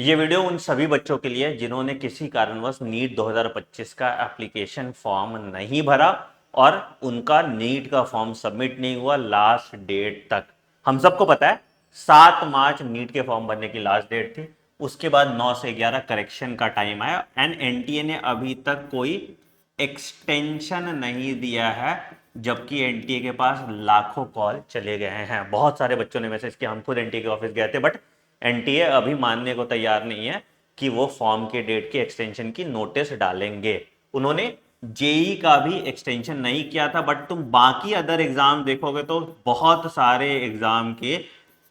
ये वीडियो उन सभी बच्चों के लिए जिन्होंने किसी कारणवश नीट 2025 का एप्लीकेशन फॉर्म नहीं भरा और उनका नीट का फॉर्म सबमिट नहीं हुआ लास्ट डेट तक। हम सबको पता है 7 मार्च नीट के फॉर्म भरने की लास्ट डेट थी। उसके बाद 9 से 11 करेक्शन का टाइम आया एंड एनटीए ने अभी तक कोई एक्सटेंशन नहीं दिया है, जबकि एनटीए के पास लाखों कॉल चले गए हैं। बहुत सारे बच्चों ने मैसेज किया, हम खुद एनटीए के ऑफिस गए थे, बट एनटीए अभी मानने को तैयार नहीं है कि वो फॉर्म के डेट की एक्सटेंशन की नोटिस डालेंगे। उन्होंने जेई का भी एक्सटेंशन नहीं किया था, बट तुम बाकी अदर एग्जाम देखोगे तो बहुत सारे एग्जाम के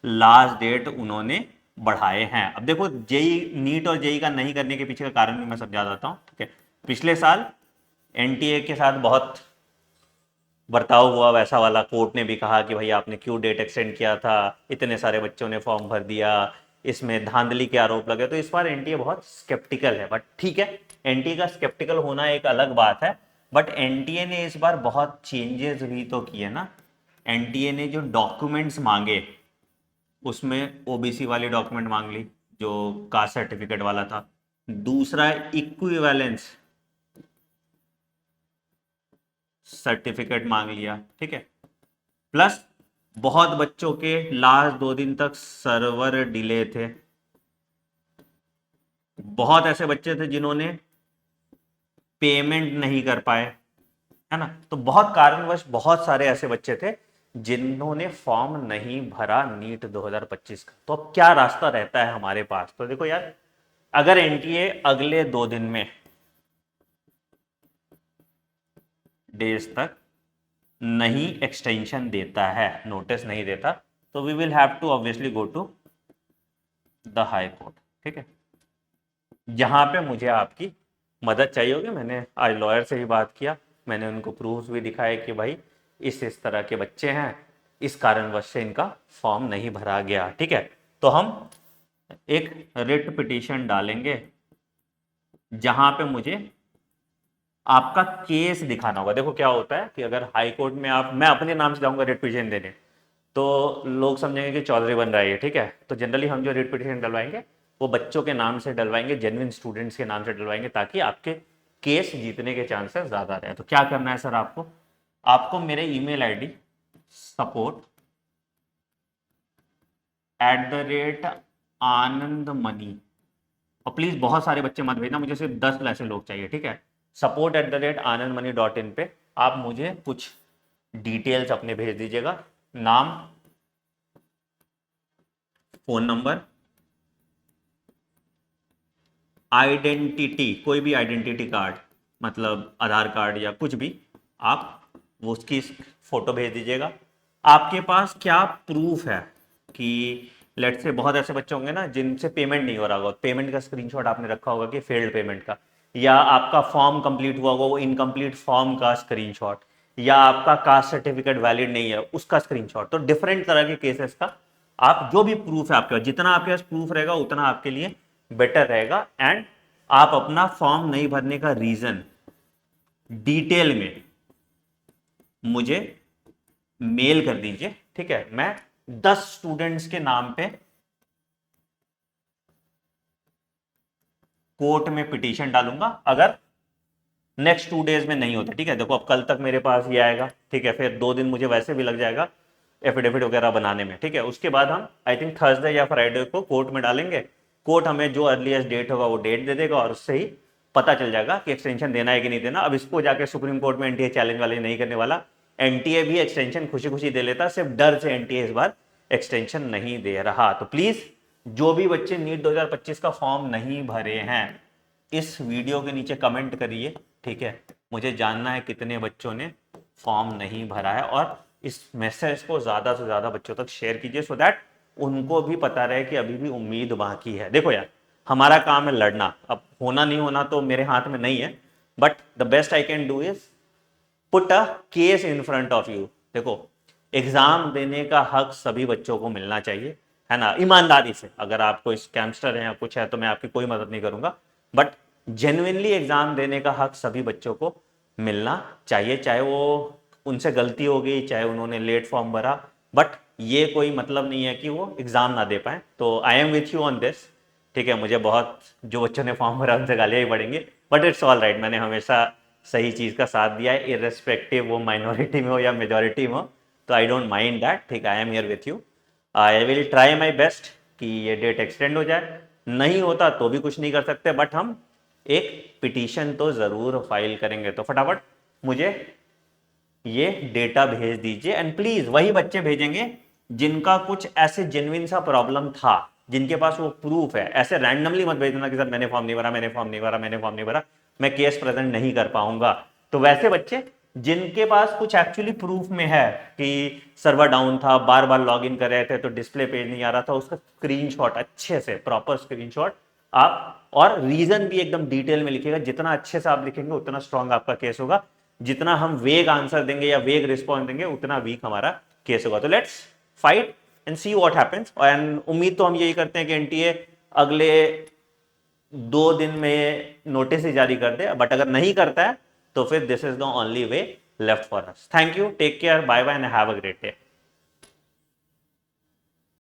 लास्ट डेट उन्होंने बढ़ाए हैं। अब देखो, जेई नीट और जेई का नहीं करने के पीछे का कारण भी मैं समझा देता हूं, ठीक है। पिछले साल एनटीए के साथ बहुत बर्ताव हुआ वैसा वाला, कोर्ट ने भी कहा कि भाई आपने क्यों डेट एक्सटेंड किया था, इतने सारे बच्चों ने फॉर्म भर दिया, इसमें धांधली के आरोप लगे। तो इस बार एनटीए बहुत स्केप्टिकल है, बट ठीक है, एनटीए का स्केप्टिकल होना एक अलग बात है। बट एनटीए ने इस बार बहुत चेंजेस भी तो किए ना। एनटीए ने जो डॉक्यूमेंट्स मांगे उसमें ओबीसी वाली डॉक्यूमेंट मांग ली, जो कास्ट सर्टिफिकेट वाला था। दूसरा, इक्विवेलेंस सर्टिफिकेट मांग लिया, ठीक है। प्लस बहुत बच्चों के लास्ट 2 दिन तक सर्वर डिले थे। बहुत ऐसे बच्चे थे जिन्होंने पेमेंट नहीं कर पाए, है ना। तो बहुत कारणवश बहुत सारे ऐसे बच्चे थे जिन्होंने फॉर्म नहीं भरा नीट 2025 का। तो अब क्या रास्ता रहता है हमारे पास? तो देखो यार, अगर एनटीए अगले 2 दिन में डेज तक नहीं एक्सटेंशन देता है, नोटिस नहीं देता, तो we will have to obviously go to the High Court, ठीक है। जहां पे मुझे आपकी मदद चाहिए होगी। मैंने आज लॉयर से भी बात किया, मैंने उनको प्रूफ भी दिखाए कि भाई इस तरह के बच्चे हैं, इस कारणवश से इनका फॉर्म नहीं भरा गया, ठीक है। तो हम एक रिट पिटीशन डालेंगे जहां पे मुझे आपका केस दिखाना होगा। देखो क्या होता है कि अगर हाई कोर्ट में मैं अपने नाम से जाऊंगा रिट पिटीशन देने, तो लोग समझेंगे कि चौधरी बन रहा है, ठीक है। तो जनरली हम जो रिट पिटीशन डलवाएंगे वो बच्चों के नाम से डलवाएंगे, जेन्युइन स्टूडेंट्स के नाम से डलवाएंगे, ताकि आपके केस जीतने के चांसेस ज़्यादा रहे। तो क्या करना है सर, आपको आपको मेरे ईमेल आईडी support@आनंदमणि, और प्लीज़ बहुत सारे बच्चे मत भेजना, मुझे सिर्फ 10 ऐसे लोग चाहिए, ठीक है। support@आनंदमणि.in पे आप मुझे कुछ डिटेल्स अपने भेज दीजिएगा। नाम, फोन नंबर, आइडेंटिटी, कोई भी आइडेंटिटी कार्ड, मतलब आधार कार्ड या कुछ भी, आप वो उसकी फोटो भेज दीजिएगा। आपके पास क्या प्रूफ है कि लेट्स से बहुत ऐसे बच्चे होंगे ना जिनसे पेमेंट नहीं हो रहा होगा, पेमेंट का स्क्रीनशॉट आपने रखा होगा कि फेल्ड पेमेंट का, या आपका फॉर्म कंप्लीट हुआ होगा वो इनकम्प्लीट फॉर्म का स्क्रीनशॉट, या आपका कास्ट सर्टिफिकेट वैलिड नहीं है उसका स्क्रीनशॉट। तो डिफरेंट तरह के केसेस का आप जो भी प्रूफ है आपके पास, जितना आपके पास प्रूफ रहेगा उतना आपके लिए बेटर रहेगा। एंड आप अपना फॉर्म नहीं भरने का रीजन डिटेल में मुझे मेल कर दीजिए, ठीक है। मैं 10 स्टूडेंट्स के नाम पे कोर्ट में पिटीशन डालूंगा अगर नेक्स्ट 2 डेज में नहीं होता, ठीक है। देखो अब कल तक मेरे पास ये आएगा, ठीक है, फिर 2 दिन मुझे वैसे भी लग जाएगा एफिडेविट वगैरह बनाने में, ठीक है। उसके बाद हम आई थिंक थर्सडे या फ्राइडे को कोर्ट में डालेंगे। कोर्ट हमें जो अर्लीस्ट डेट होगा वो डेट दे देगा, और उससे ही पता चल जाएगा कि एक्सटेंशन देना है कि नहीं देना। अब इसको जाके सुप्रीम कोर्ट में एनटीए चैलेंज वाले नहीं करने वाला। एनटीए भी एक्सटेंशन खुशी खुशी दे लेता, सिर्फ डर से एनटीए इस बार एक्सटेंशन नहीं दे रहा। तो प्लीज जो भी बच्चे नीट 2025 का फॉर्म नहीं भरे हैं, इस वीडियो के नीचे कमेंट करिए, ठीक है। मुझे जानना है कितने बच्चों ने फॉर्म नहीं भरा है, और इस मैसेज को ज़्यादा से ज़्यादा बच्चों तक शेयर कीजिए, सो दैट उनको भी पता रहे कि अभी भी उम्मीद बाकी है। देखो यार, हमारा काम है लड़ना, अब होना नहीं होना तो मेरे हाथ में नहीं है, but the best I can do is put a case in front of you. देखो, एग्जाम देने का हक सभी बच्चों को मिलना चाहिए, है ना, ईमानदारी से। अगर आप कोई स्कैमस्टर है या कुछ है तो मैं आपकी कोई मदद नहीं करूंगा, बट जेन्युइनली एग्जाम देने का हक सभी बच्चों को मिलना चाहिए, चाहे वो उनसे गलती हो गई, चाहे उन्होंने लेट फॉर्म भरा, बट ये कोई मतलब नहीं है कि वो एग्जाम ना दे पाए। तो I am with you on this. ठीक है, मुझे बहुत जो बच्चों ने फॉर्म भरा उनसे गालियाँ ही पड़ेंगी, बट इट्स ऑल राइट, मैंने हमेशा सही चीज़ का साथ दिया है, इररेस्पेक्टिव वो माइनॉरिटी में हो या मेजॉरिटी में हो, तो आई डोंट माइंड दैट। ठीक, I am here with you, I will try my best कि ये डेट एक्सटेंड हो जाए। नहीं होता तो भी कुछ नहीं कर सकते, बट हम एक पिटीशन तो ज़रूर फाइल करेंगे। तो फटाफट मुझे ये डेटा भेज दीजिए, एंड प्लीज वही बच्चे भेजेंगे जिनका कुछ ऐसे जेन्युइन सा प्रॉब्लम था, जिनके पास वो प्रूफ है। ऐसे रैंडमली मत भेज देना कि सर मैंने फॉर्म नहीं भरा, मैंने फॉर्म नहीं भरा, मैंने फॉर्म नहीं भरा, मैं केस प्रेजेंट नहीं कर पाऊंगा। तो वैसे बच्चे जिनके पास कुछ एक्चुअली प्रूफ में है कि सर्वर डाउन था, बार बार लॉग इन कर रहे थे तो डिस्प्ले पेज नहीं आ रहा था, उसका स्क्रीनशॉट, अच्छे से प्रॉपर स्क्रीनशॉट आप, और रीजन भी एकदम डिटेल में लिखिएगा। जितना अच्छे से आप लिखेंगे उतना स्ट्रांग आपका केस होगा, जितना हम वेग आंसर देंगे या वेग रिस्पॉन्स देंगे उतना वीक हमारा केस होगा। तो let's fight and see what happens. And उम्मीद तो हम यही करते हैं कि एनटीए अगले 2 दिन में नोटिस ही जारी कर दे, बट अगर नहीं करता है तो फिर this is the only way left for us. Thank you, take care, bye bye and have a great day.